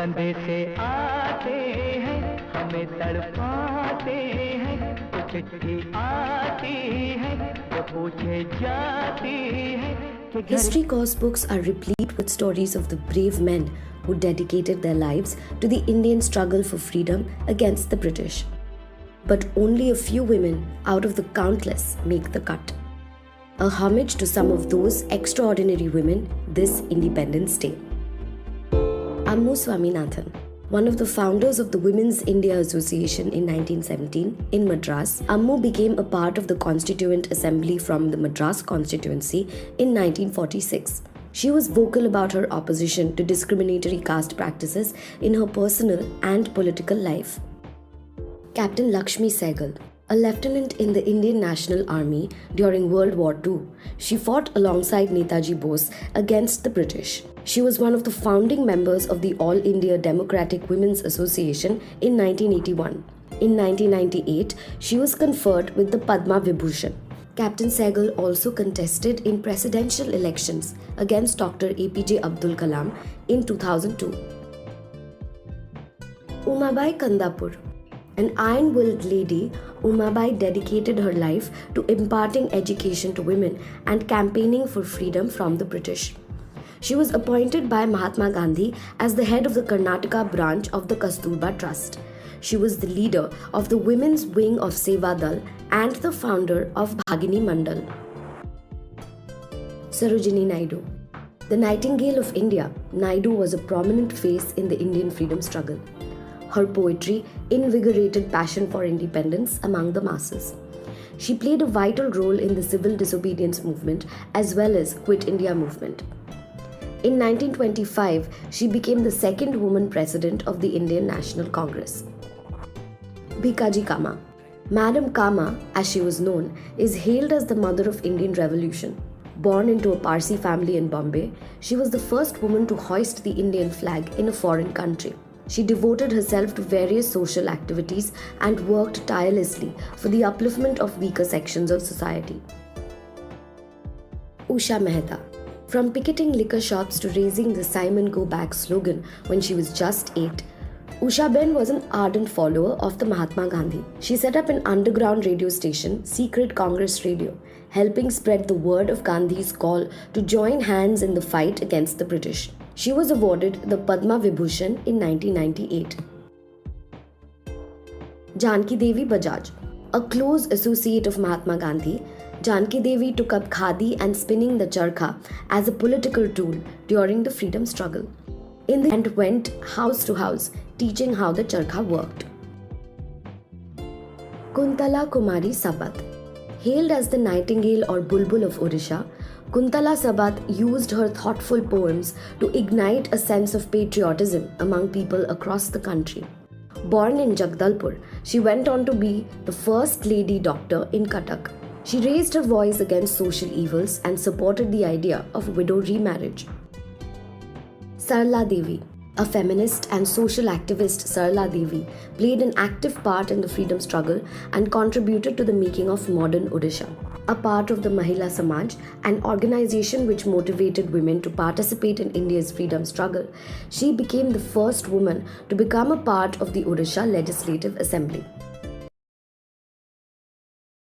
कंधे से आते हैं, हमें तड़पाते हैं, तो चिट्ठी आती है, तो पूछे जाती है कि History course books are replete with stories of the brave men who dedicated their lives to the Indian struggle for freedom against the British. But only a few women out of the countless make the cut. A homage to some of those extraordinary women this Independence Day. Ammu Swaminathan, one of the founders of the Women's India Association in 1917 in Madras, Ammu became a part of the Constituent Assembly from the Madras constituency in 1946. She was vocal about her opposition to discriminatory caste practices in her personal and political life. Captain Lakshmi Sehgal, a lieutenant in the Indian National Army during World War II, she fought alongside Netaji Bose against the British. She was one of the founding members of the All India Democratic Women's Association in 1981. In 1998, she was conferred with the Padma Vibhushan. Captain Sehgal also contested in presidential elections against Dr. APJ Abdul Kalam in 2002. Umabai Kandapur. An iron-willed lady, Umabai dedicated her life to imparting education to women and campaigning for freedom from the British. She was appointed by Mahatma Gandhi as the head of the Karnataka branch of the Kasturba Trust. She was the leader of the women's wing of Seva Dal and the founder of Bhagini Mandal. Sarojini Naidu. The Nightingale of India, Naidu was a prominent face in the Indian freedom struggle. Her poetry invigorated passion for independence among the masses. She played a vital role in the civil disobedience movement as well as Quit India movement. In 1925, she became the second woman president of the Indian National Congress. Bhikaji Cama. Madam Cama, as she was known, is hailed as the mother of Indian Revolution. Born into a Parsi family in Bombay, she was the first woman to hoist the Indian flag in a foreign country. She devoted herself to various social activities and worked tirelessly for the upliftment of weaker sections of society. Usha Mehta. From picketing liquor shops to raising the Simon Go Back slogan when she was just 8, Usha Ben was an ardent follower of the Mahatma Gandhi. She set up an underground radio station, Secret Congress Radio, helping spread the word of Gandhi's call to join hands in the fight against the British. She was awarded the Padma Vibhushan in 1998. Janki Devi Bajaj. A close associate of Mahatma Gandhi, Janki Devi took up khadi and spinning the charkha as a political tool during the freedom struggle. And went house to house teaching how the charkha worked. Kuntala Kumari Sabat. Hailed as the Nightingale or Bulbul of Odisha, Kuntala Sabat used her thoughtful poems to ignite a sense of patriotism among people across the country. Born in Jagdalpur, she went on to be the first lady doctor in Cuttack. She raised her voice against social evils and supported the idea of widow remarriage. Sarla Devi. A feminist and social activist, Sarla Devi played an active part in the freedom struggle and contributed to the making of modern Odisha. A part of the Mahila Samaj, an organization which motivated women to participate in India's freedom struggle, she became the first woman to become a part of the Odisha Legislative Assembly.